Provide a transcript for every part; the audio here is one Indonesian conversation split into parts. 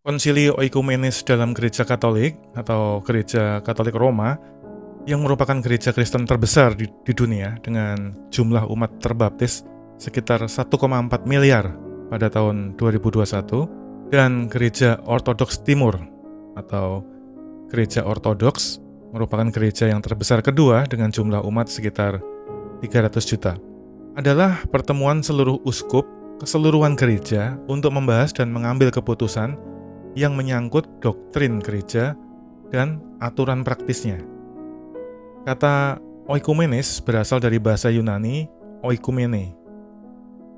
Konsili Oikumenes dalam Gereja Katolik atau Gereja Katolik Roma yang merupakan gereja Kristen terbesar di dunia dengan jumlah umat terbaptis sekitar 1,4 miliar pada tahun 2021, dan Gereja Ortodoks Timur atau Gereja Ortodoks merupakan gereja yang terbesar kedua dengan jumlah umat sekitar 300 juta. Adalah pertemuan seluruh uskup keseluruhan gereja untuk membahas dan mengambil keputusan yang menyangkut doktrin gereja dan aturan praktisnya. Kata oikumenes berasal dari bahasa Yunani oikumene.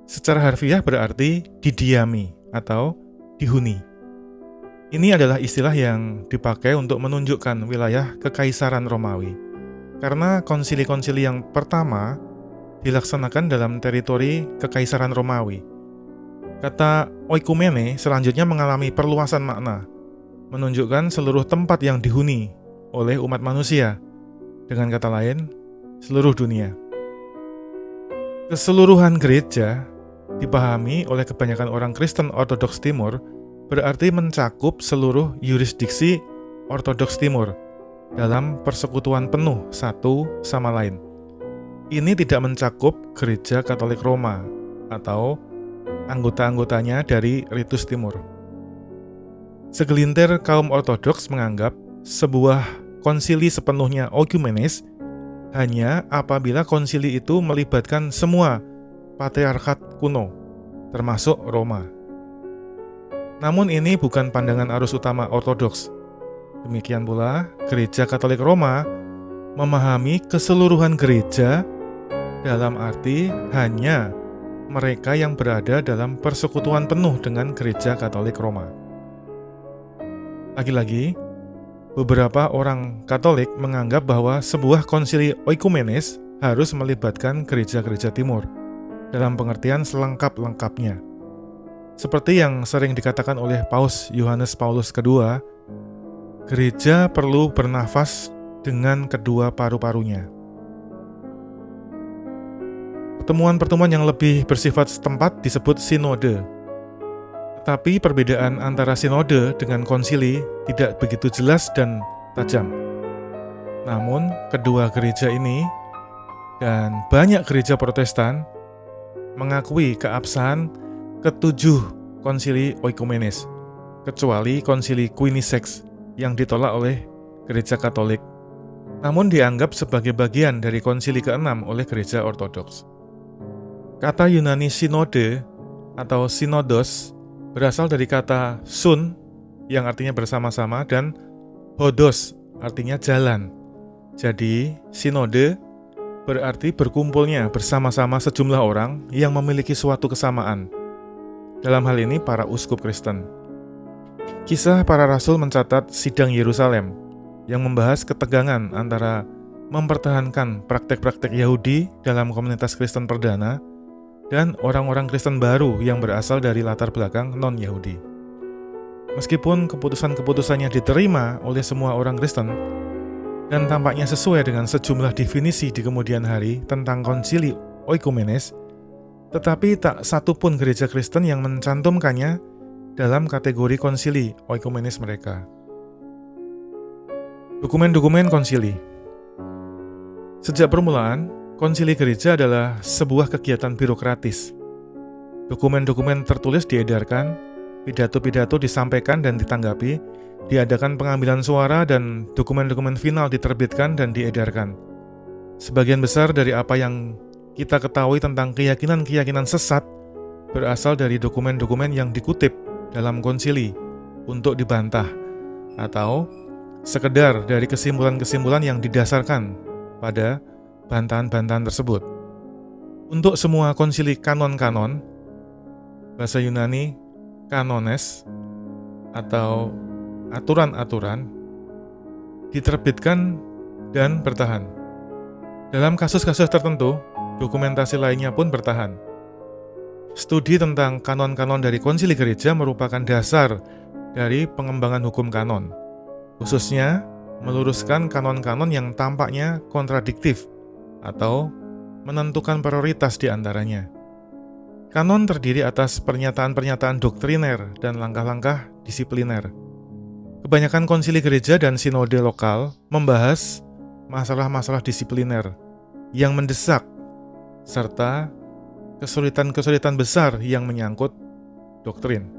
Secara harfiah berarti didiami atau dihuni. Ini adalah istilah yang dipakai untuk menunjukkan wilayah Kekaisaran Romawi, karena konsili-konsili yang pertama dilaksanakan dalam teritori Kekaisaran Romawi. Kata oikumene selanjutnya mengalami perluasan makna, menunjukkan seluruh tempat yang dihuni oleh umat manusia, dengan kata lain, seluruh dunia. Keseluruhan gereja dipahami oleh kebanyakan orang Kristen Ortodoks Timur berarti mencakup seluruh yurisdiksi Ortodoks Timur dalam persekutuan penuh satu sama lain. Ini tidak mencakup Gereja Katolik Roma atau anggota-anggotanya dari Ritus Timur. Segelintir kaum Ortodoks menganggap sebuah konsili sepenuhnya oikumenes hanya apabila konsili itu melibatkan semua patriarkat kuno, termasuk Roma. Namun ini bukan pandangan arus utama Ortodoks. Demikian pula, Gereja Katolik Roma memahami keseluruhan gereja dalam arti hanya mereka yang berada dalam persekutuan penuh dengan Gereja Katolik Roma. Lagi-lagi, beberapa orang Katolik menganggap bahwa sebuah konsili oikumenes harus melibatkan gereja-gereja timur dalam pengertian selengkap-lengkapnya. Seperti yang sering dikatakan oleh Paus Yohanes Paulus II, gereja perlu bernafas dengan kedua paru-parunya. Pertemuan-pertemuan yang lebih bersifat setempat disebut sinode. Tetapi perbedaan antara sinode dengan konsili tidak begitu jelas dan tajam. Namun, kedua gereja ini dan banyak gereja Protestan mengakui keabsahan ketujuh konsili oikumenes, kecuali konsili Quinisex yang ditolak oleh Gereja Katolik, namun dianggap sebagai bagian dari konsili ke-6 oleh Gereja Ortodoks. Kata Yunani sinode atau sinodos berasal dari kata sun yang artinya bersama-sama dan hodos artinya jalan. Jadi sinode berarti berkumpulnya bersama-sama sejumlah orang yang memiliki suatu kesamaan. Dalam hal ini para uskup Kristen. Kisah Para Rasul mencatat sidang Yerusalem yang membahas ketegangan antara mempertahankan praktek-praktek Yahudi dalam komunitas Kristen perdana dan orang-orang Kristen baru yang berasal dari latar belakang non-Yahudi. Meskipun keputusan-keputusannya diterima oleh semua orang Kristen dan tampaknya sesuai dengan sejumlah definisi di kemudian hari tentang konsili oikumenes, tetapi tak satu pun gereja Kristen yang mencantumkannya dalam kategori konsili oikumenes mereka. Dokumen-dokumen konsili. Sejak permulaan, konsili gereja adalah sebuah kegiatan birokratis. Dokumen-dokumen tertulis diedarkan, pidato-pidato disampaikan dan ditanggapi, diadakan pengambilan suara, dan dokumen-dokumen final diterbitkan dan diedarkan. Sebagian besar dari apa yang kita ketahui tentang keyakinan-keyakinan sesat berasal dari dokumen-dokumen yang dikutip dalam konsili untuk dibantah, atau sekedar dari kesimpulan-kesimpulan yang didasarkan pada bantahan-bantahan tersebut. Untuk semua konsili kanon-kanon, bahasa Yunani kanones atau aturan-aturan, diterbitkan dan bertahan. Dalam kasus-kasus tertentu, dokumentasi lainnya pun bertahan. Studi tentang kanon-kanon dari konsili gereja merupakan dasar dari pengembangan hukum kanon, khususnya meluruskan kanon-kanon yang tampaknya kontradiktif atau menentukan prioritas di antaranya. Kanon terdiri atas pernyataan-pernyataan doktriner dan langkah-langkah disipliner. Kebanyakan konsili gereja dan sinode lokal membahas masalah-masalah disipliner yang mendesak, serta kesulitan-kesulitan besar yang menyangkut doktrin.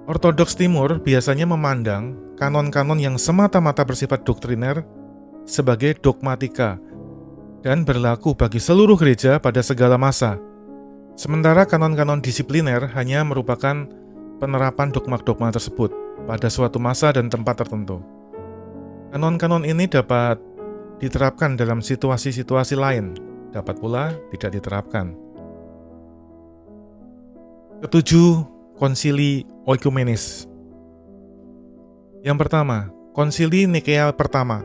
Ortodoks Timur biasanya memandang kanon-kanon yang semata-mata bersifat doktriner sebagai dogmatika dan berlaku bagi seluruh gereja pada segala masa. Sementara kanon-kanon disipliner hanya merupakan penerapan dogma-dogma tersebut pada suatu masa dan tempat tertentu. Kanon-kanon ini dapat diterapkan dalam situasi-situasi lain, dapat pula tidak diterapkan. Ketujuh, konsili oikumenis. Yang pertama, konsili Nikea pertama,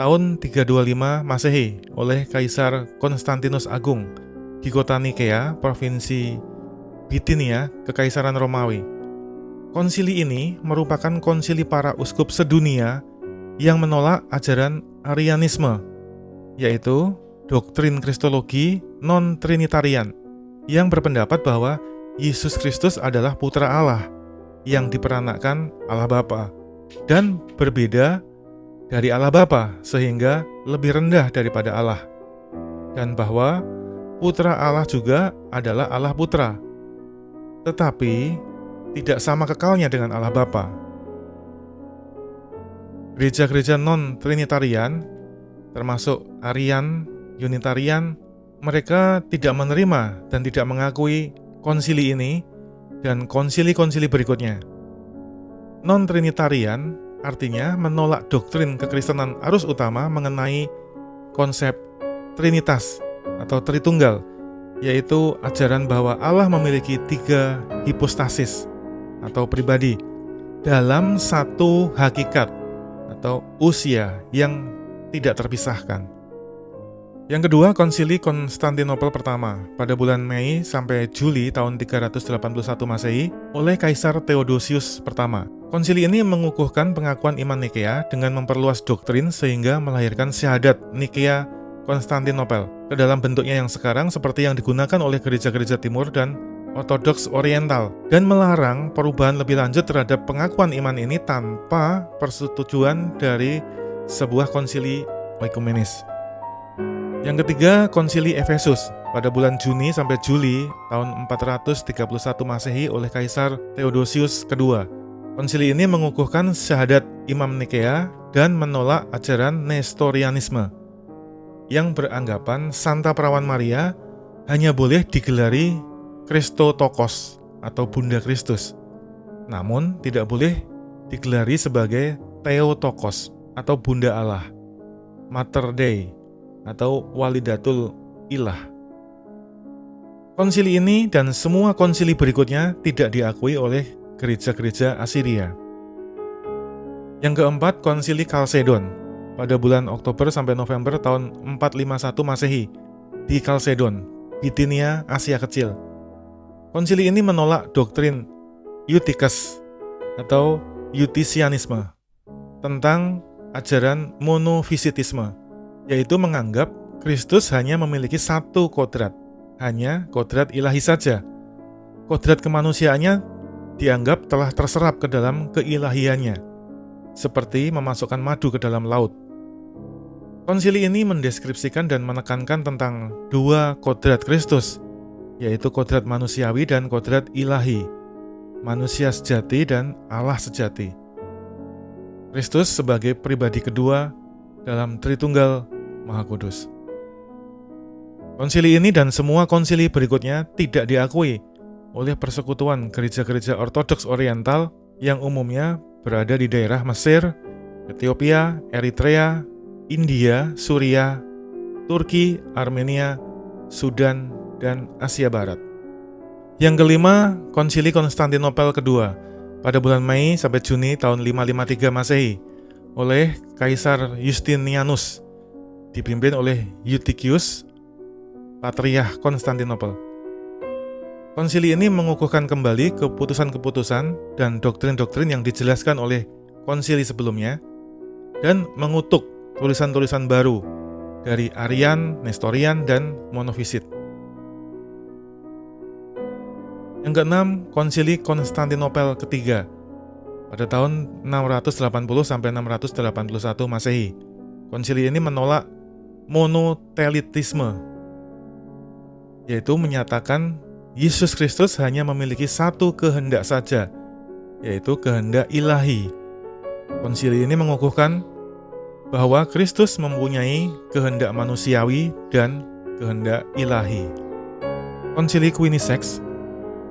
tahun 325 Masehi oleh Kaisar Konstantinus Agung di kota Nikea, provinsi Bitinia, Kekaisaran Romawi. Konsili ini merupakan konsili para uskup sedunia yang menolak ajaran Arianisme, yaitu doktrin Kristologi non-trinitarian, yang berpendapat bahwa Yesus Kristus adalah putra Allah yang diperanakkan Allah Bapa dan berbeda dari Allah Bapa sehingga lebih rendah daripada Allah, dan bahwa putra Allah juga adalah Allah Putra, tetapi tidak sama kekalnya dengan Allah Bapa. Gereja-gereja non-trinitarian, termasuk Arian, Unitarian, mereka tidak menerima dan tidak mengakui konsili ini dan konsili-konsili berikutnya. Non-trinitarian artinya menolak doktrin kekristenan arus utama mengenai konsep Trinitas atau Tritunggal, yaitu ajaran bahwa Allah memiliki 3 hipostasis atau pribadi dalam satu hakikat atau usia yang tidak terpisahkan. Yang kedua, konsili Konstantinopel pertama pada bulan Mei sampai Juli tahun 381 Masehi oleh Kaisar Theodosius pertama. Konsili ini mengukuhkan pengakuan iman Nikea dengan memperluas doktrin sehingga melahirkan syahadat Nikea Konstantinopel ke dalam bentuknya yang sekarang seperti yang digunakan oleh gereja-gereja timur dan ortodoks oriental, dan melarang perubahan lebih lanjut terhadap pengakuan iman ini tanpa persetujuan dari sebuah konsili oikumenis. Yang ketiga, konsili Efesus pada bulan Juni sampai Juli tahun 431 Masehi oleh Kaisar Theodosius kedua. Konsili ini mengukuhkan syahadat Imam Nikea dan menolak ajaran Nestorianisme yang beranggapan Santa Perawan Maria hanya boleh digelari Christotokos atau Bunda Kristus, namun tidak boleh digelari sebagai Theotokos atau Bunda Allah, Mater Dei atau Walidatul Ilah. Konsili ini dan semua konsili berikutnya tidak diakui oleh gereja-gereja Asiria. Yang keempat, konsili Kalsedon pada bulan Oktober sampai November tahun 451 Masehi di Kalsedon, Bitinia, Asia Kecil. Konsili ini menolak doktrin Eutyches atau Eutychianisme tentang ajaran monofisitisme, yaitu menganggap Kristus hanya memiliki satu kodrat, hanya kodrat ilahi saja. Kodrat kemanusiaannya dianggap telah terserap ke dalam keilahiannya, seperti memasukkan madu ke dalam laut. Konsili ini mendeskripsikan dan menekankan tentang 2 kodrat Kristus, yaitu kodrat manusiawi dan kodrat ilahi, manusia sejati dan Allah sejati. Kristus sebagai pribadi kedua dalam Tritunggal Maha Kudus. Konsili ini dan semua konsili berikutnya tidak diakui oleh persekutuan gereja-gereja ortodoks oriental yang umumnya berada di daerah Mesir, Ethiopia, Eritrea, India, Suria, Turki, Armenia, Sudan, dan Asia Barat. Yang kelima, konsili Konstantinopel kedua pada bulan Mei sampai Juni tahun 553 Masehi oleh Kaisar Justinianus, dipimpin oleh Eutychius, Patriark Konstantinopel. Konsili ini mengukuhkan kembali keputusan-keputusan dan doktrin-doktrin yang dijelaskan oleh konsili sebelumnya dan mengutuk tulisan-tulisan baru dari Arian, Nestorian, dan Monofisit. Yang keenam, Konsili Konstantinopel ketiga pada tahun 680 sampai 681 Masehi. Konsili ini menolak monotelitisme, yaitu menyatakan Yesus Kristus hanya memiliki satu kehendak saja, yaitu kehendak ilahi. Konsili ini mengukuhkan bahwa Kristus mempunyai kehendak manusiawi dan kehendak ilahi. Konsili Quinisex,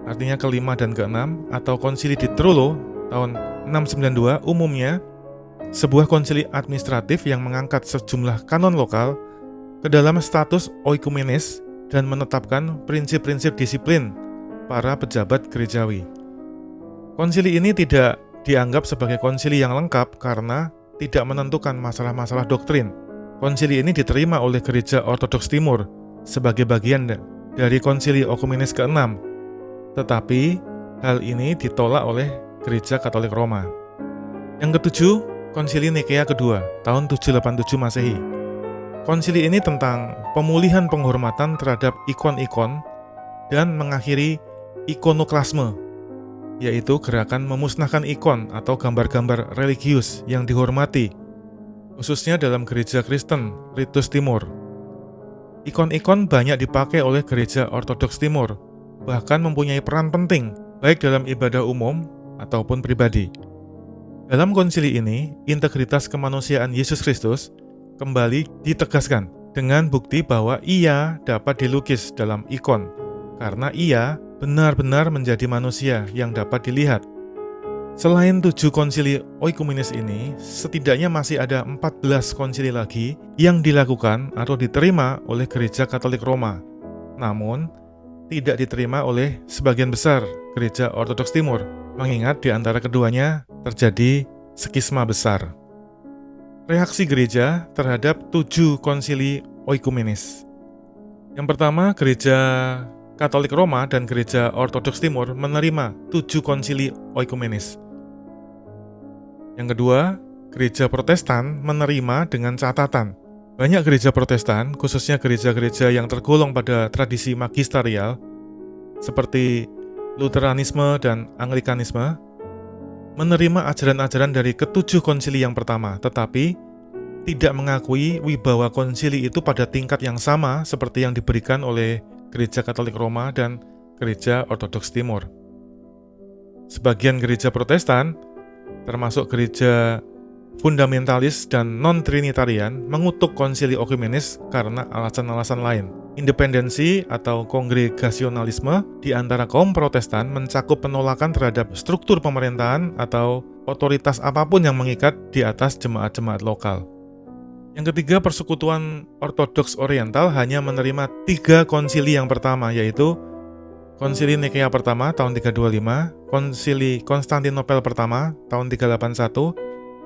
artinya kelima dan keenam, atau Konsili di Trullo tahun 692, umumnya sebuah konsili administratif yang mengangkat sejumlah kanon lokal ke dalam status oikumenes dan menetapkan prinsip-prinsip disiplin para pejabat gerejawi. Konsili ini tidak dianggap sebagai konsili yang lengkap karena tidak menentukan masalah-masalah doktrin. Konsili ini diterima oleh Gereja Ortodoks Timur sebagai bagian dari Konsili Okumenes ke-6, tetapi hal ini ditolak oleh Gereja Katolik Roma. Yang ketujuh, Konsili Nikea kedua, tahun 787 Masehi. Konsili ini tentang pemulihan penghormatan terhadap ikon-ikon dan mengakhiri ikonoklasme, yaitu gerakan memusnahkan ikon atau gambar-gambar religius yang dihormati, khususnya dalam gereja Kristen Ritus Timur. Ikon-ikon banyak dipakai oleh gereja Ortodoks Timur, bahkan mempunyai peran penting baik dalam ibadah umum ataupun pribadi. Dalam konsili ini, integritas kemanusiaan Yesus Kristus kembali ditegaskan dengan bukti bahwa ia dapat dilukis dalam ikon, karena ia benar-benar menjadi manusia yang dapat dilihat. Selain 7 konsili oikumenes ini, setidaknya masih ada 14 konsili lagi yang dilakukan atau diterima oleh Gereja Katolik Roma, namun tidak diterima oleh sebagian besar Gereja Ortodoks Timur, mengingat di antara keduanya terjadi skisma besar. Reaksi gereja terhadap 7 konsili oikumenes. Yang pertama, Gereja Katolik Roma dan Gereja Ortodoks Timur menerima 7 konsili oikumenes. Yang kedua, Gereja Protestan menerima dengan catatan. Banyak gereja Protestan, khususnya gereja-gereja yang tergolong pada tradisi magisterial, seperti Luteranisme dan Anglikanisme, menerima ajaran-ajaran dari ketujuh konsili yang pertama, tetapi tidak mengakui wibawa konsili itu pada tingkat yang sama seperti yang diberikan oleh Gereja Katolik Roma dan Gereja Ortodoks Timur. Sebagian gereja Protestan, termasuk gereja fundamentalis dan non-trinitarian, mengutuk konsili oikumenes karena alasan-alasan lain. Independensi atau kongregasionalisme di antara kaum Protestan mencakup penolakan terhadap struktur pemerintahan atau otoritas apapun yang mengikat di atas jemaat-jemaat lokal. Yang ketiga, Persekutuan Ortodoks Oriental hanya menerima 3 konsili yang pertama, yaitu Konsili Nikea pertama tahun 325, Konsili Konstantinopel pertama tahun 381,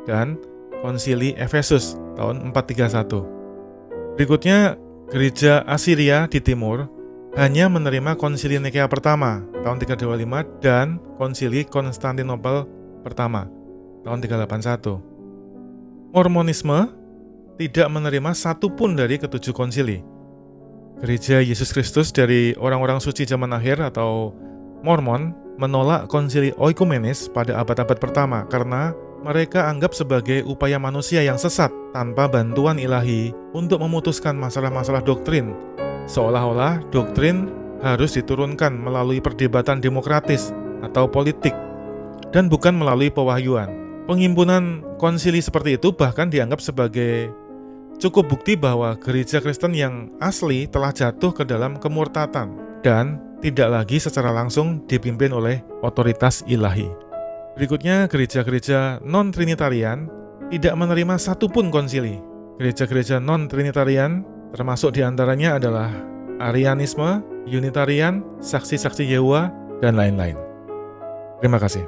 dan Konsili Efesus tahun 431. Berikutnya, Gereja Asiria di timur hanya menerima Konsili Nikea pertama tahun 325 dan Konsili Konstantinopel pertama tahun 381. Mormonisme tidak menerima satupun dari ketujuh konsili. Gereja Yesus Kristus dari orang-orang suci zaman akhir atau Mormon menolak konsili oikumenes pada abad-abad pertama karena mereka anggap sebagai upaya manusia yang sesat tanpa bantuan ilahi untuk memutuskan masalah-masalah doktrin, seolah-olah doktrin harus diturunkan melalui perdebatan demokratis atau politik dan bukan melalui pewahyuan. Pengimpunan konsili seperti itu bahkan dianggap sebagai cukup bukti bahwa gereja Kristen yang asli telah jatuh ke dalam kemurtatan dan tidak lagi secara langsung dipimpin oleh otoritas ilahi. Berikutnya, gereja-gereja non-trinitarian tidak menerima satupun konsili. Gereja-gereja non-trinitarian termasuk diantaranya adalah Arianisme, Unitarian, Saksi-saksi Yehuwa, dan lain-lain. Terima kasih.